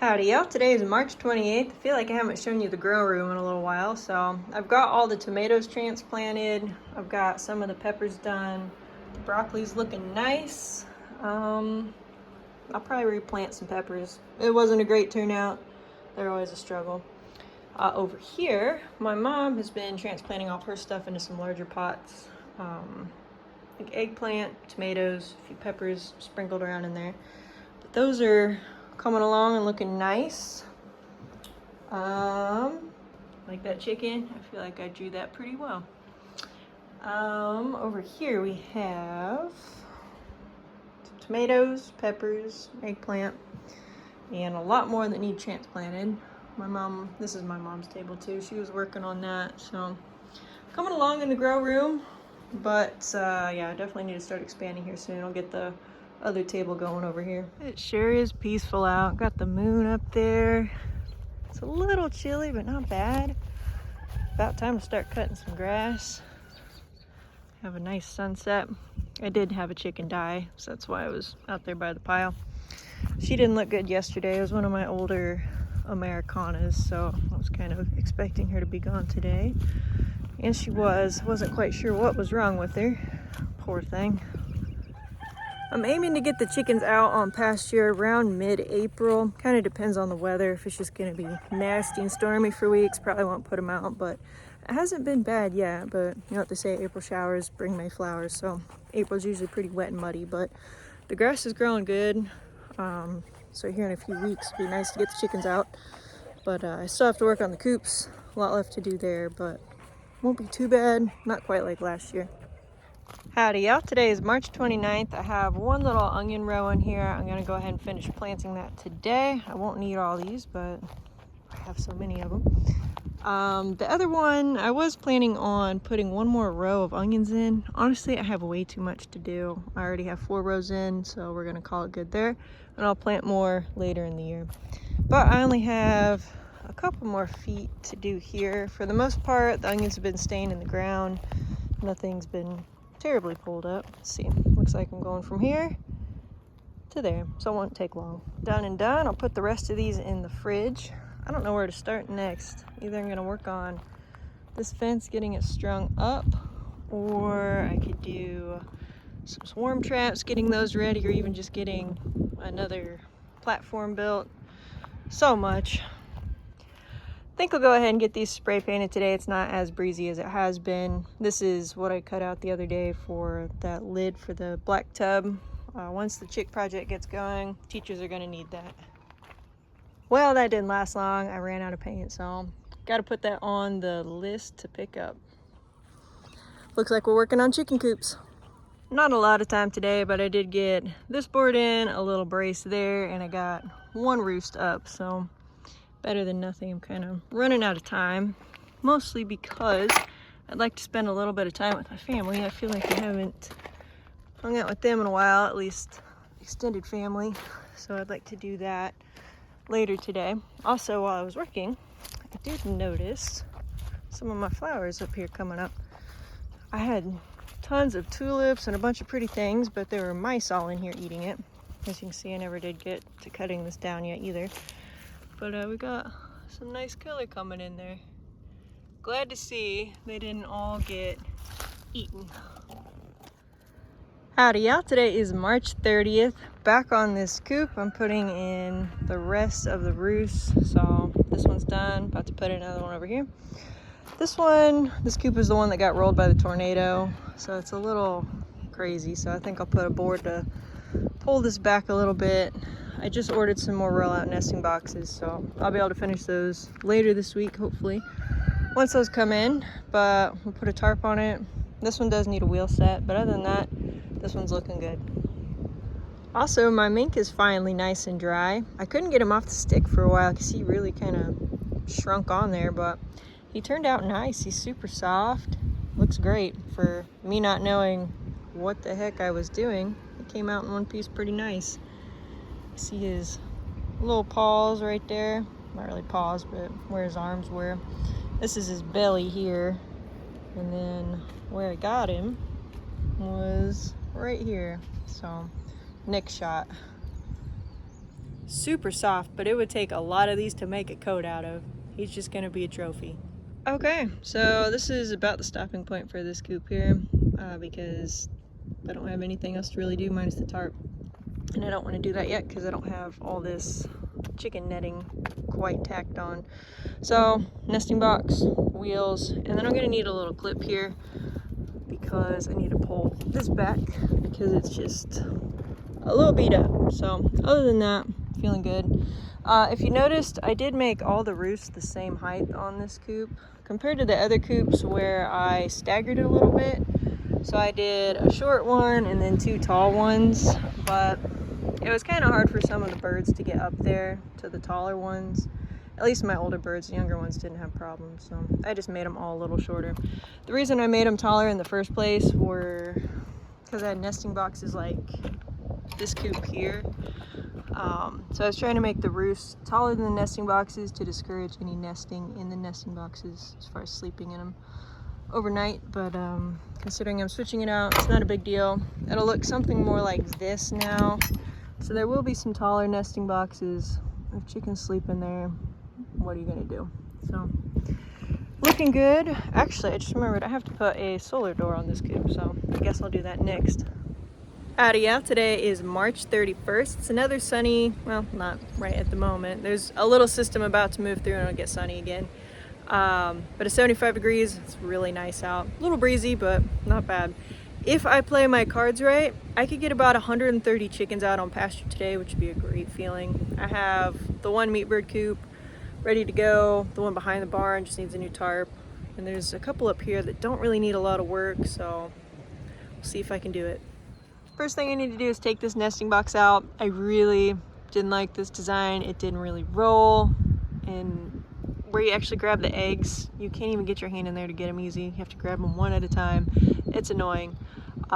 Howdy y'all, today is March 28th. I feel like I haven't shown you the grow room in a little while, so I've got all the tomatoes transplanted, I've got some of the peppers done, the broccoli's looking nice. I'll probably replant some peppers. It wasn't a great turnout, they're always a struggle. Over here, my mom has been transplanting all her stuff into some larger pots, like eggplant, tomatoes, a few peppers sprinkled around in there. But those are coming along and looking nice. Like that chicken, I feel like I drew that pretty well. Over here we have some tomatoes, peppers, eggplant, and a lot more that need transplanted. This is my mom's table too. She was working on that, so coming along in the grow room. But yeah, I definitely need to start expanding here soon. I'll get the other table going over here. It sure is peaceful out. Got the moon up there. It's a little chilly, but not bad. About time to start cutting some grass. Have a nice sunset. I did have a chicken die, so that's why I was out there by the pile. She didn't look good yesterday. It was one of my older Americanas, so I was kind of expecting her to be gone today. And she was. Wasn't quite sure what was wrong with her. Poor thing. I'm aiming to get the chickens out on pasture around mid-April. Kind of depends on the weather. If it's just going to be nasty and stormy for weeks, probably won't put them out. But it hasn't been bad yet. But you know what they say, April showers bring May flowers. So April's usually pretty wet and muddy. But the grass is growing good. So here in a few weeks, it'll be nice to get the chickens out. But I still have to work on the coops. A lot left to do there, but won't be too bad. Not quite like last year. Howdy y'all, today is March 29th. I have one little onion row in here. I'm gonna go ahead and finish planting that today. I won't need all these, but I have so many of them. The other one, I was planning on putting one more row of onions in. Honestly, I have way too much to do. I already have 4 rows in, so we're gonna call it good there. And I'll plant more later in the year. But I only have a couple more feet to do here. For the most part, the onions have been staying in the ground. Nothing's been terribly pulled up. Let's see, looks like I'm going from here to there, so it won't take long. Done and done. I'll put the rest of these in the fridge. I don't know where to start next. Either I'm going to work on this fence, getting it strung up, or I could do some swarm traps, getting those ready, or even just getting another platform built. So much. I think I'll go ahead and get these spray painted today. It's not as breezy as it has been. This is what I cut out the other day for that lid for the black tub. Once the chick project gets going, teachers are going to need that. Well, that didn't last long. I ran out of paint, so got to put that on the list to pick up. Looks like we're working on chicken coops. Not a lot of time today, but I did get this board in, a little brace there, and I got one roost up, so better than nothing. I'm kind of running out of time, mostly because I'd like to spend a little bit of time with my family. I feel like I haven't hung out with them in a while, at least extended family, so I'd like to do that later today. Also, while I was working, I did notice some of my flowers up here coming up. I had tons of tulips and a bunch of pretty things, but there were mice all in here eating it. As you can see, I never did get to cutting this down yet either. But we got some nice color coming in there. Glad to see they didn't all get eaten. Howdy y'all, today is March 30th. Back on this coop, I'm putting in the rest of the roosts. So this one's done, about to put another one over here. This coop is the one that got rolled by the tornado. So it's a little crazy. So I think I'll put a board to pull this back a little bit. I just ordered some more roll-out nesting boxes, so I'll be able to finish those later this week, hopefully, once those come in. But we'll put a tarp on it. This one does need a wheel set, but other than that, this one's looking good. Also, my mink is finally nice and dry. I couldn't get him off the stick for a while because he really kind of shrunk on there, but he turned out nice. He's super soft. Looks great for me not knowing what the heck I was doing. It came out in one piece pretty nice. See his little paws right there. Not really paws, but where his arms were. This is his belly here. And then where I got him was right here. So, neck shot. super soft, but it would take a lot of these to make a coat out of. He's just gonna be a trophy. Okay, so this is about the stopping point for this coop here, because I don't have anything else to really do minus the tarp. And I don't want to do that yet because I don't have all this chicken netting quite tacked on. So, nesting box, wheels, and then I'm going to need a little clip here because I need to pull this back because it's just a little beat up. So, other than that, feeling good. If you noticed, I did make all the roofs the same height on this coop compared to the other coops where I staggered it a little bit. So I did a short one and then 2 tall ones, but it was kind of hard for some of the birds to get up there to the taller ones. At least my older birds, the younger ones didn't have problems, so I just made them all a little shorter. The reason I made them taller in the first place were because I had nesting boxes like this coop here. So I was trying to make the roofs taller than the nesting boxes to discourage any nesting in the nesting boxes as far as sleeping in them overnight, but considering I'm switching it out, it's not a big deal. It'll look something more like this now. So there will be some taller nesting boxes. If chickens sleep in there, what are you gonna do? So, looking good. Actually, I just remembered I have to put a solar door on this coop, so I guess I'll do that next. Howdy, yeah, today is March 31st. It's another sunny, well, not right at the moment. There's a little system about to move through and it'll get sunny again. But it's 75 degrees, it's really nice out. A little breezy, but not bad. If I play my cards right, I could get about 130 chickens out on pasture today, which would be a great feeling. I have the one meat bird coop ready to go. The one behind the barn just needs a new tarp. And there's a couple up here that don't really need a lot of work, so we'll see if I can do it. First thing I need to do is take this nesting box out. I really didn't like this design. It didn't really roll, and where you actually grab the eggs, you can't even get your hand in there to get them easy. You have to grab them one at a time. It's annoying.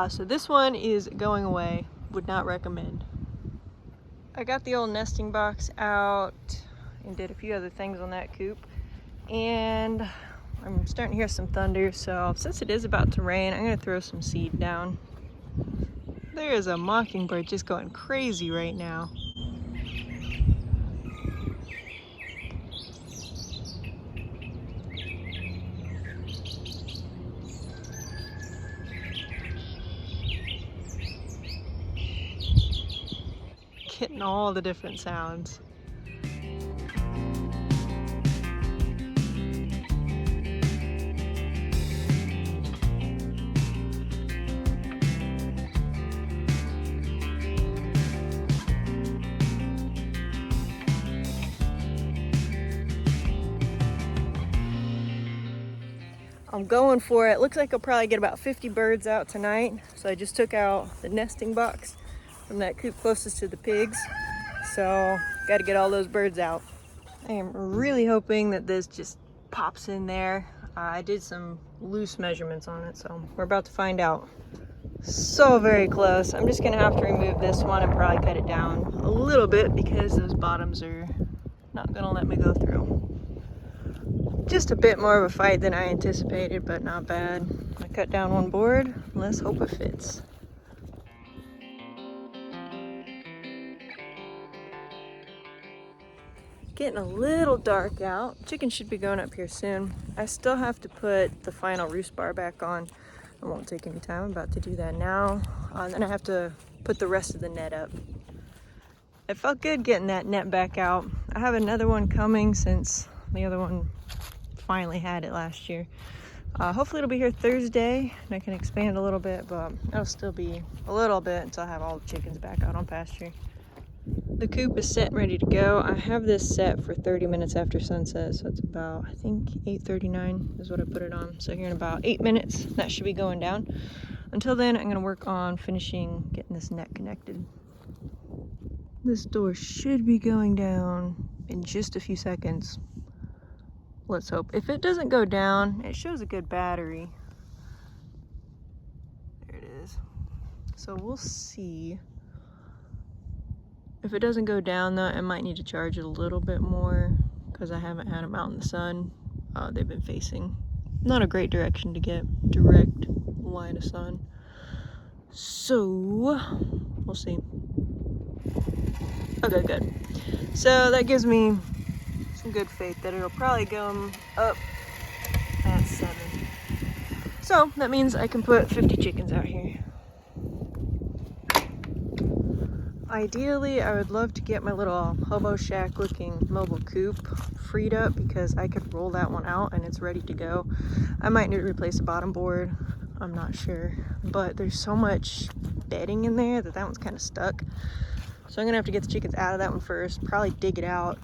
So this one is going away. Would not recommend. I got the old nesting box out and did a few other things on that coop. And I'm starting to hear some thunder, so since it is about to rain, I'm gonna throw some seed down. There is a mockingbird just going crazy right now. Getting all the different sounds. I'm going for it. Looks like I'll probably get about 50 birds out tonight. So I just took out the nesting box from that coop closest to the pigs. So got to get all those birds out. I am really hoping that this just pops in there. I did some loose measurements on it, so we're about to find out. So very close. I'm just gonna have to remove this one and probably cut it down a little bit because those bottoms are not gonna let me go through. Just a bit more of a fight than I anticipated, but not bad. I cut down one board. Let's hope it fits. Getting a little dark out. Chickens should be going up here soon. I still have to put the final roost bar back on. It won't take any time. I'm about to do that now. And then I have to put the rest of the net up. It felt good getting that net back out. I have another one coming since the other one finally had it last year. Hopefully it'll be here Thursday and I can expand a little bit, but it'll still be a little bit until I have all the chickens back out on pasture. The coop is set and ready to go. I have this set for 30 minutes after sunset, so it's about, I think, 8:39 is what I put it on. So here in about 8 minutes, that should be going down. Until then, I'm gonna work on finishing getting this net connected. This door should be going down in just a few seconds. Let's hope. If it doesn't go down, it shows a good battery. There it is. So we'll see. If it doesn't go down though, I might need to charge it a little bit more because I haven't had them out in the sun. They've been facing not a great direction to get direct line of sun. So we'll see. Okay, good. So that gives me some good faith that it'll probably go up at 7. So that means I can put 50 chickens out here. Ideally, I would love to get my little hobo shack looking mobile coop freed up because I could roll that one out and it's ready to go. I might need to replace the bottom board. I'm not sure, but there's so much bedding in there that one's kind of stuck. So I'm gonna have to get the chickens out of that one first, probably dig it out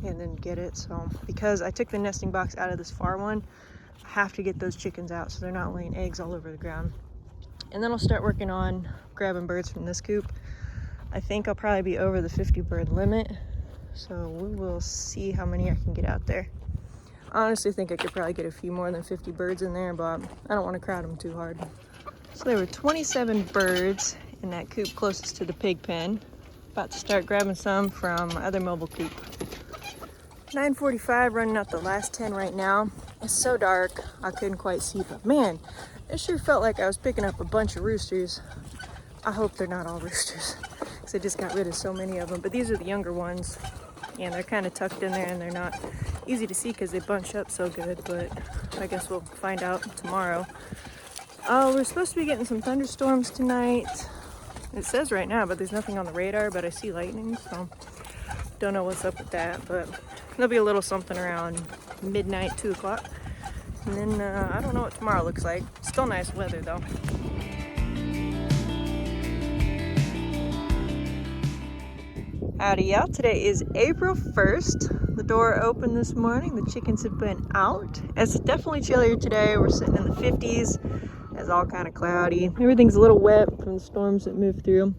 and then get it. So because I took the nesting box out of this far one, I have to get those chickens out so they're not laying eggs all over the ground. And then I'll start working on grabbing birds from this coop. I think I'll probably be over the 50 bird limit, so we will see how many I can get out there. I honestly think I could probably get a few more than 50 birds in there, but I don't want to crowd them too hard. So there were 27 birds in that coop closest to the pig pen. About to start grabbing some from my other mobile coop. 9:45, running out the last 10 right now. It's so dark, I couldn't quite see, but man, it sure felt like I was picking up a bunch of roosters. I hope they're not all roosters. I just got rid of so many of them, but these are the younger ones and they're kind of tucked in there and they're not easy to see because they bunch up so good, but I guess we'll find out tomorrow. We're supposed to be getting some thunderstorms tonight. It says right now, but there's nothing on the radar, but I see lightning, so don't know what's up with that, but there'll be a little something around midnight, 2 o'clock, and then I don't know what tomorrow looks like. Still nice weather though. Howdy y'all, today is April 1st. The door opened this morning, the chickens have been out. It's definitely chillier today, we're sitting in the 50s. It's all kind of cloudy. Everything's a little wet from the storms that moved through.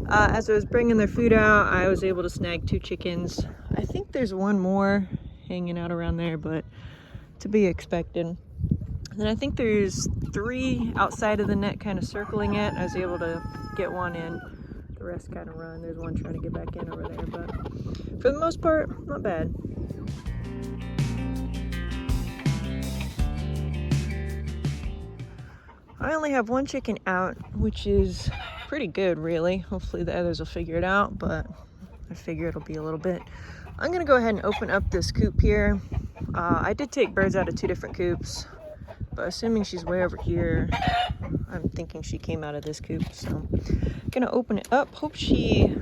As I was bringing their food out, I was able to snag 2 chickens. I think there's one more hanging out around there, but to be expected. And then I think there's 3 outside of the net kind of circling it. I was able to get one in. The rest kind of run. There's one trying to get back in over there, but for the most part, not bad. I only have 1 chicken out, which is pretty good, really. Hopefully the others will figure it out, but I figure it'll be a little bit. I'm gonna go ahead and open up this coop here. I did take birds out of 2 different coops, but assuming she's way over here, I'm thinking she came out of this coop, so I'm gonna open it up. Hope she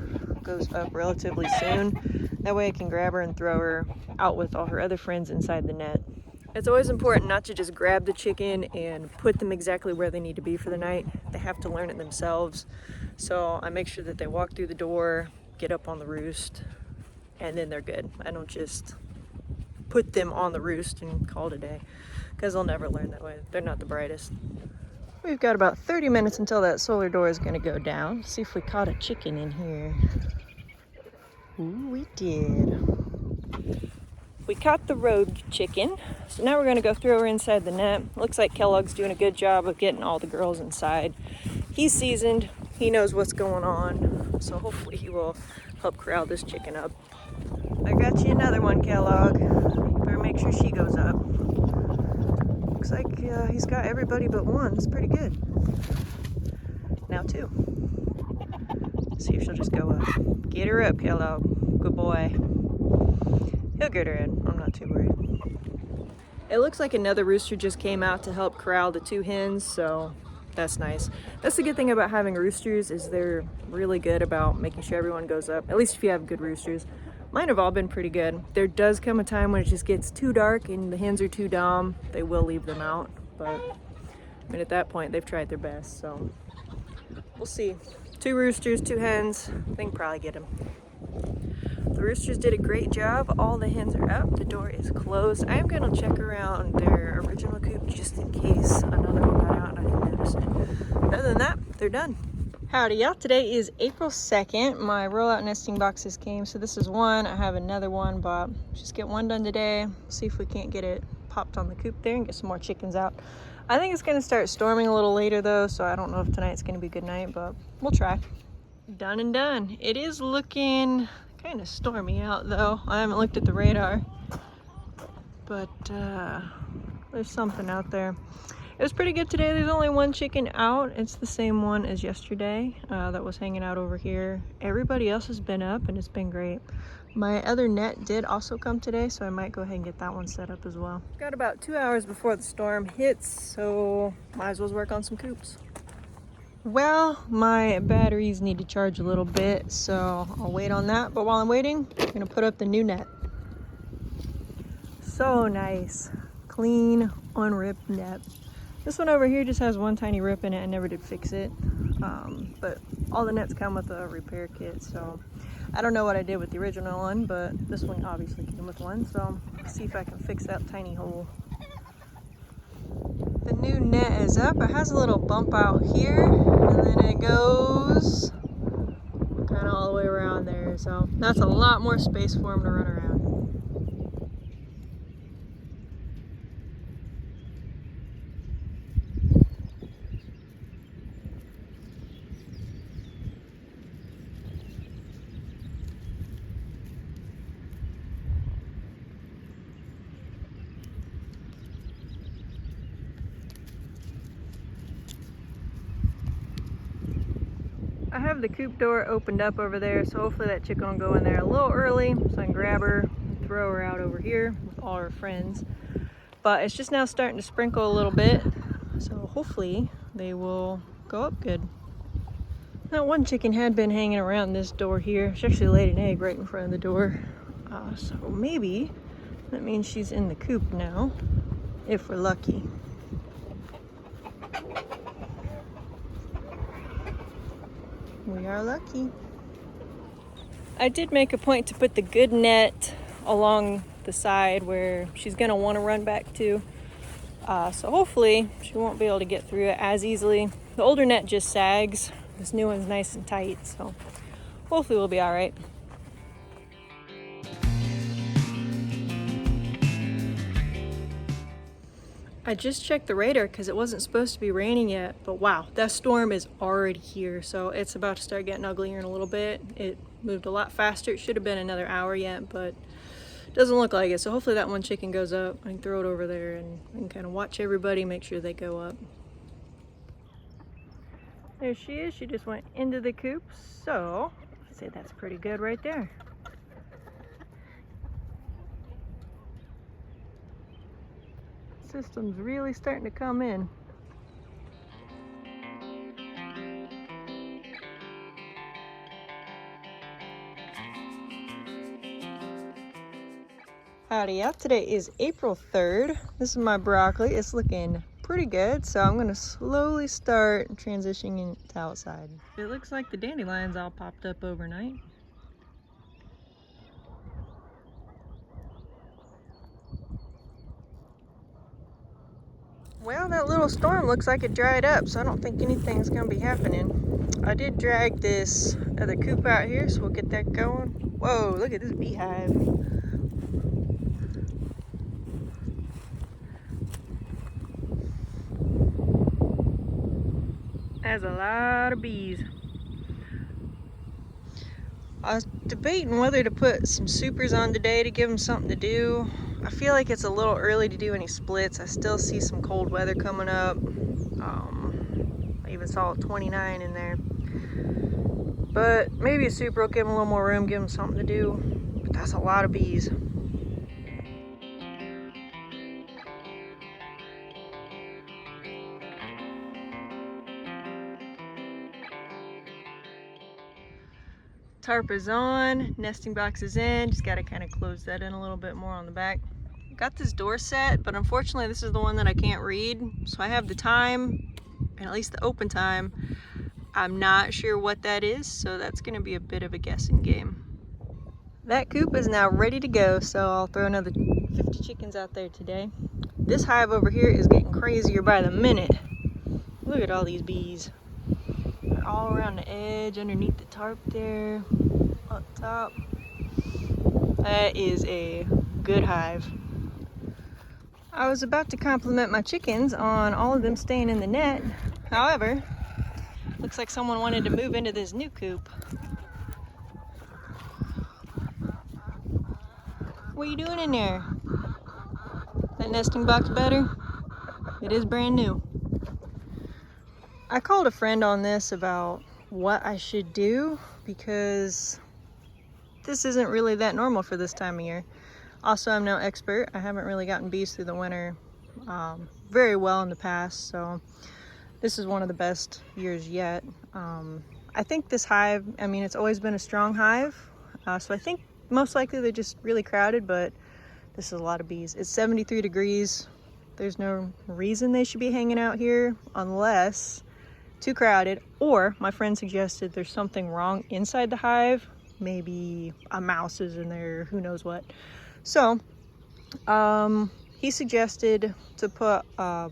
goes up relatively soon. That way I can grab her and throw her out with all her other friends inside the net. It's always important not to just grab the chicken and put them exactly where they need to be for the night. They have to learn it themselves. So I make sure that they walk through the door, get up on the roost, and then they're good. I don't just put them on the roost and call it a day, because they'll never learn that way. They're not the brightest. We've got about 30 minutes until that solar door is going to go down. See if we caught a chicken in here. Ooh, we did. We caught the road chicken, so now we're going to go throw her inside the net. Looks like Kellogg's doing a good job of getting all the girls inside. He's seasoned, he knows what's going on, so hopefully he will help corral this chicken up. I got you another one, Kellogg. You better make sure she goes up. Looks like he's got everybody but one. It's pretty good. Now 2. See if she'll just go up. Get her up, Kellogg. Good boy. He'll get her in. I'm not too worried. It looks like another rooster just came out to help corral the 2 hens, so that's nice. That's the good thing about having roosters, is they're really good about making sure everyone goes up, at least if you have good roosters. Mine have all been pretty good. There does come a time when it just gets too dark and the hens are too dumb. They will leave them out, but I mean, at that point, they've tried their best, so we'll see. 2 roosters, 2 hens. I think probably get them. The roosters did a great job. All the hens are up. The door is closed. I am going to check around their original coop just in case another one got out and I didn't notice it. Other than that, they're done. Howdy y'all, today is April 2nd. My rollout nesting boxes came, so this is one. I have another one, but just get one done today. See if we can't get it popped on the coop there and get some more chickens out. I think it's gonna start storming a little later though, so I don't know if tonight's gonna be a good night, but we'll try. Done and done. It is looking kind of stormy out though. I haven't looked at the radar, but there's something out there. It was pretty good today. There's only one chicken out. It's the same one as yesterday that was hanging out over here. Everybody else has been up and it's been great. My other net did also come today, so I might go ahead and get that one set up as well. Got about 2 hours before the storm hits, so might as well work on some coops. Well, my batteries need to charge a little bit, so I'll wait on that. But while I'm waiting, I'm gonna put up the new net. So nice, clean, unripped net. This one over here just has one tiny rip in it. I never did fix it, but all the nets come with a repair kit, so I don't know what I did with the original one, but this one obviously came with one, so let's see if I can fix that tiny hole. The new net is up. It has a little bump out here, and then it goes kind of all the way around there, so that's a lot more space for him to run around. I have the coop door opened up over there, so hopefully that chicken will go in there a little early so I can grab her and throw her out over here with all her friends. But it's just now starting to sprinkle a little bit, so hopefully they will go up good. Now, one chicken had been hanging around this door here. She actually laid an egg right in front of the door. So maybe that means she's in the coop now, if we're lucky. We are lucky. I did make a point to put the good net along the side where she's gonna want to run back to. So hopefully she won't be able to get through it as easily. The older net just sags. This new one's nice and tight, so hopefully we'll be all right. I just checked the radar because it wasn't supposed to be raining yet, but wow, that storm is already here, so it's about to start getting ugly here in a little bit. It moved a lot faster. It should have been another hour yet, but it doesn't look like it, so hopefully that one chicken goes up. I can throw it over there and I can kind of watch everybody, make sure they go up. There she is. She just went into the coop, so I'd say that's pretty good right there. System's really starting to come in. Howdy up. Today is April 3rd. This is my broccoli. It's looking pretty good, so I'm gonna slowly start transitioning to outside. It looks like the dandelions all popped up overnight. Well, that little storm looks like it dried up, so I don't think anything's gonna be happening. I did drag this other coop out here, so we'll get that going. Whoa, look at this beehive. That's a lot of bees. I was debating whether to put some supers on today to give them something to do. I feel like it's a little early to do any splits. I still see some cold weather coming up. I even saw 29 in there. But maybe a super will give them a little more room, give them something to do. But that's a lot of bees. Tarp is on, nesting box is in, just gotta kind of close that in a little bit more on the back. Got this door set, but unfortunately this is the one that I can't read. So I have the time, and at least the open time. I'm not sure what that is, so that's gonna be a bit of a guessing game. That coop is now ready to go, so I'll throw another 50 chickens out there today. This hive over here is getting crazier by the minute. Look at all these bees. They're all around the edge, underneath the tarp there, up top. That is a good hive. I was about to compliment my chickens on all of them staying in the net. However, looks like someone wanted to move into this new coop. What are you doing in there? That nesting box better? It is brand new. I called a friend on this about what I should do because this isn't really that normal for this time of year. Also, I'm no expert. I haven't really gotten bees through the winter very well in the past, so this is one of the best years yet. I think this hive, I mean, it's always been a strong hive, so I think most likely they're just really crowded, but this is a lot of bees. It's 73 degrees. There's no reason they should be hanging out here unless too crowded, or my friend suggested there's something wrong inside the hive. Maybe a mouse is in there, who knows what. So he suggested to put a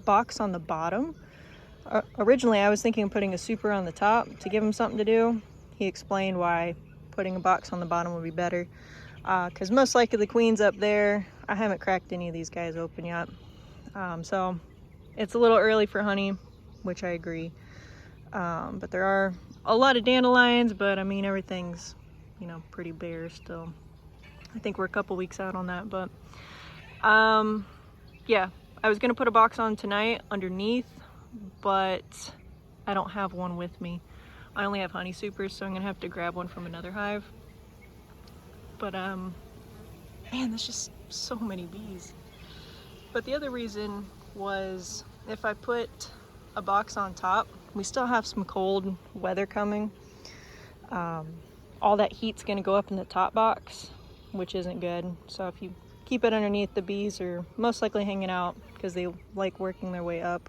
box on the bottom. Originally I was thinking of putting a super on the top to give him something to do. He explained why putting a box on the bottom would be better, because most likely the queen's up there. I haven't cracked any of these guys open yet, so it's a little early for honey, which I agree. But there are a lot of dandelions, but I mean, everything's, you know, pretty bare still. I think we're a couple weeks out on that, but yeah, I was gonna put a box on tonight underneath, but I don't have one with me. I only have honey supers, so I'm gonna have to grab one from another hive. But man, there's just so many bees. But the other reason was if I put a box on top, we still have some cold weather coming. All that heat's gonna go up in the top box, which isn't good. So if you keep it underneath, the bees are most likely hanging out because they like working their way up.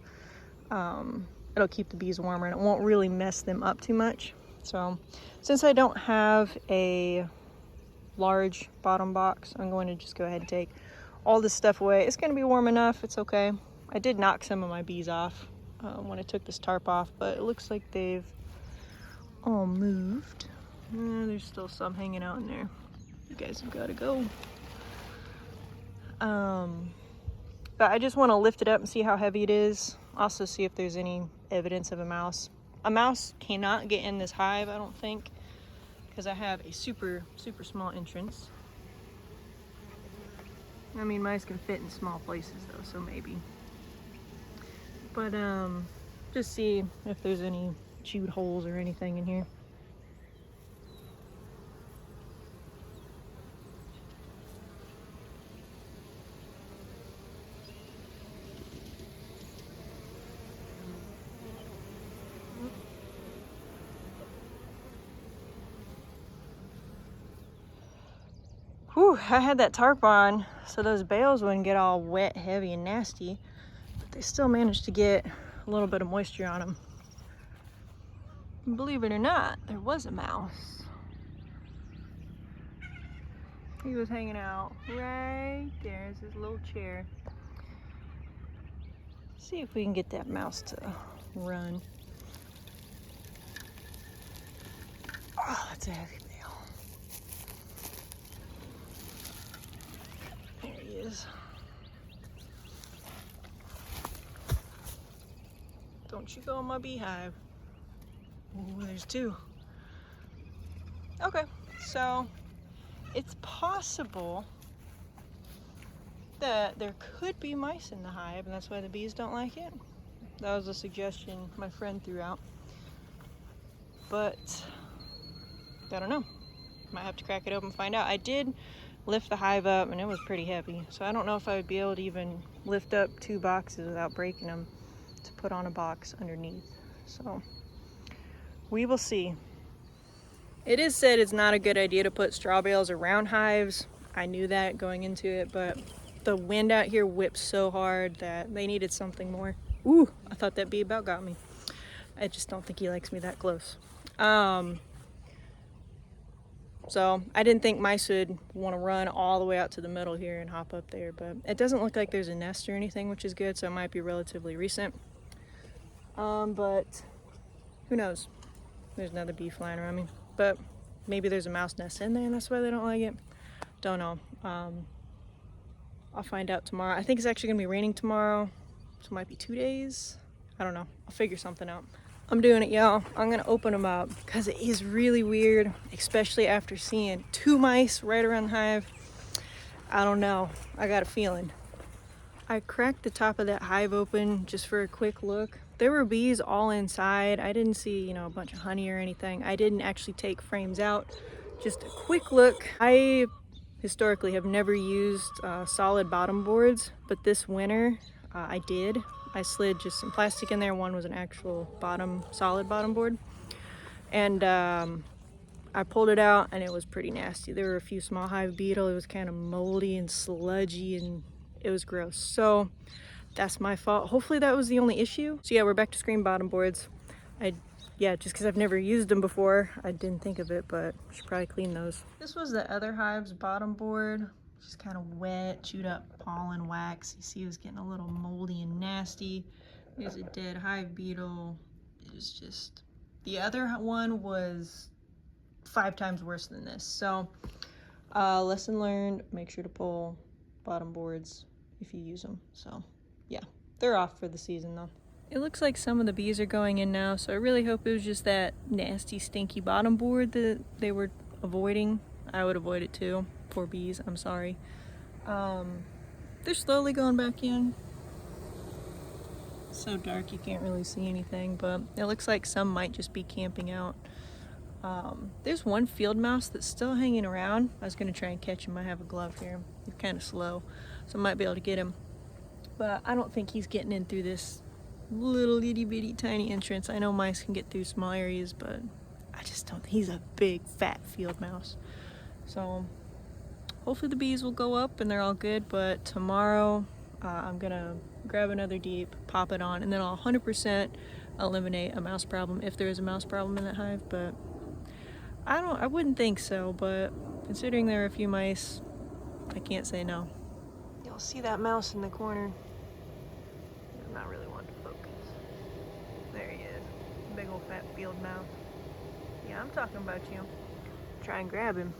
It'll keep the bees warmer and it won't really mess them up too much. So since I don't have a large bottom box, I'm going to just go ahead and take all this stuff away. It's going to be warm enough, it's okay. I did knock some of my bees off when I took this tarp off, but it looks like they've all moved. There's still some hanging out in there. You guys have got to go. But I just want to lift it up and see how heavy it is. Also see if there's any evidence of a mouse. A mouse cannot get in this hive, I don't think, because I have a super small entrance. I mean, mice can fit in small places though, so maybe. But just see if there's any chewed holes or anything in here. Whew, I had that tarp on so those bales wouldn't get all wet, heavy, and nasty, but they still managed to get a little bit of moisture on them. And believe it or not, there was a mouse. He was hanging out right there. There's his little chair. See if we can get that mouse to run. Oh, that's a heavy bale. There he is. Don't you go in my beehive. Oh, there's two. Okay, so it's possible that there could be mice in the hive, and that's why the bees don't like it. That was a suggestion my friend threw out. But I don't know. Might have to crack it open and find out. I did lift the hive up and it was pretty heavy, so I don't know if I would be able to even lift up 2 boxes without breaking them to put on a box underneath. So we will see. It is said it's not a good idea to put straw bales around hives. I knew that going into it, but the wind out here whips so hard that they needed something more. Ooh, I thought that bee about got me. I just don't think he likes me that close. So I didn't think mice would want to run all the way out to the middle here and hop up there, but it doesn't look like there's a nest or anything, which is good, so it might be relatively recent. But who knows? There's another bee flying around me, but maybe there's a mouse nest in there and that's why they don't like it. Don't know. I'll find out tomorrow. I think it's actually gonna be raining tomorrow, so it might be 2 days. I don't know. I'll figure something out. I'm doing it, y'all. I'm gonna open them up because it is really weird, especially after seeing 2 mice right around the hive. I don't know. I got a feeling. I cracked the top of that hive open just for a quick look, there were bees all inside. I didn't see, you know, a bunch of honey or anything. I didn't actually take frames out. Just a quick look. I historically have never used solid bottom boards, but this winter I did. I slid just some plastic in there. One was an actual solid bottom board. And I pulled it out and it was pretty nasty. There were a few small hive beetle. It was kind of moldy and sludgy and it was gross. So that's my fault. Hopefully that was the only issue. So yeah, we're back to screen bottom boards. Yeah, just because I've never used them before, I didn't think of it, but I should probably clean those. This was the other hive's bottom board. Just kind of wet, chewed up pollen wax. You see it was getting a little moldy and nasty. There's a dead hive beetle. It was just, the other one was 5 times worse than this. So lesson learned, make sure to pull bottom boards if you use them. So yeah, they're off for the season though. It looks like some of the bees are going in now, so I really hope it was just that nasty, stinky bottom board that they were avoiding. I would avoid it too. Poor bees, I'm sorry. They're slowly going back in. It's so dark you can't really see anything, but it looks like some might just be camping out. There's one field mouse that's still hanging around. I was gonna try and catch him. I have a glove here. He's kind of slow, so I might be able to get him. But I don't think he's getting in through this little itty bitty tiny entrance. I know mice can get through small areas, but I just don't. He's a big fat field mouse. So hopefully the bees will go up and they're all good. But tomorrow I'm gonna grab another deep, pop it on, and then I'll 100% eliminate a mouse problem if there is a mouse problem in that hive. But I wouldn't think so. But considering there are a few mice, I can't say no. You'll see that mouse in the corner. I'm not really wanting to focus. There he is. Big old fat field mouse. Yeah, I'm talking about you. Try and grab him.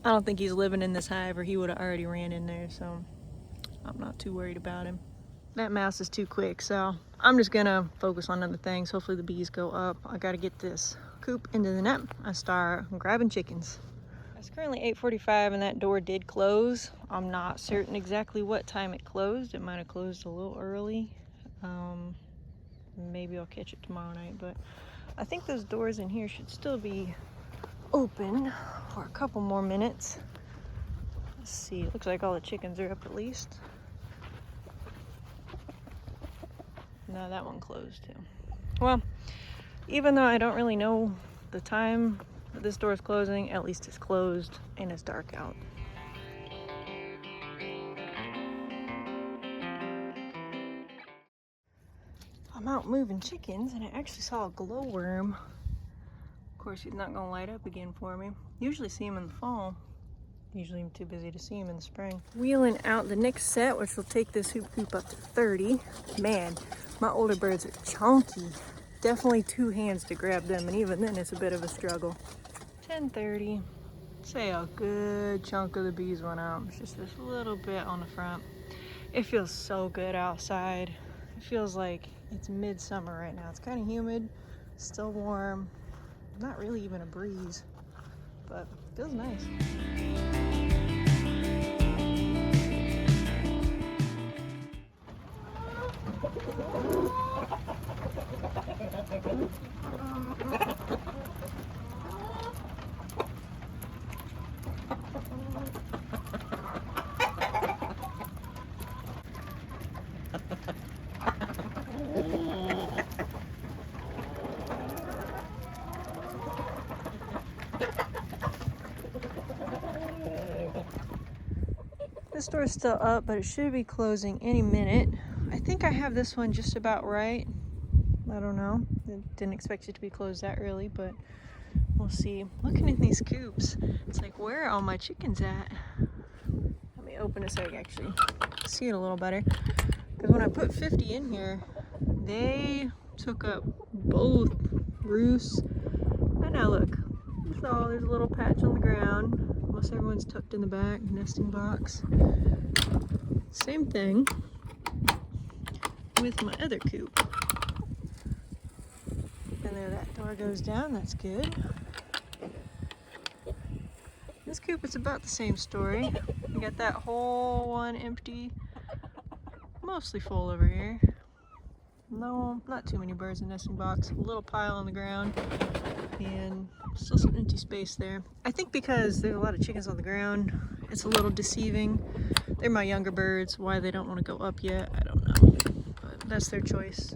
I don't think he's living in this hive or he would have already ran in there, so I'm not too worried about him. That mouse is too quick, so I'm just gonna focus on other things. Hopefully the bees go up. I gotta get this coop into the net. I start grabbing chickens. It's currently 8:45 and that door did close. I'm not certain exactly what time it closed. It might have closed a little early. Maybe I'll catch it tomorrow night, but I think those doors in here should still be open for a couple more minutes. Let's see, it looks like all the chickens are up at least. No, that one closed too. Well, even though I don't really know the time that this door is closing, at least it's closed and it's dark out. I'm out moving chickens and I actually saw a glowworm. Of course, he's not gonna light up again for me. Usually see him in the fall. Usually I'm too busy to see him in the spring. Wheeling out the next set, which will take this hoop coop up to 30. Man, my older birds are chunky. Definitely 2 hands to grab them, and even then it's a bit of a struggle. 10:30. Say a good chunk of the bees went out. It's just this little bit on the front. It feels so good outside. It feels like it's midsummer right now. It's kind of humid, still warm. Not really even a breeze, but it feels nice. This door's still up, but it should be closing any minute. I think I have this one just about right. I don't know. I didn't expect it to be closed that early, but we'll see. Looking in these coops, it's like, where are all my chickens at? Let me open it so I can actually see it a little better. Because when I put 50 in here, they took up both roosts. And now look, so there's a little patch on the ground. Most everyone's tucked in the back, nesting box. Same thing with my other coop. And there that door goes down, that's good. This coop is about the same story. We got that whole one empty, mostly full over here. No, not too many birds in the nesting box. A little pile on the ground and still some empty space there. I think because there's a lot of chickens on the ground, it's a little deceiving. They're my younger birds. Why they don't want to go up yet, I don't know. But that's their choice.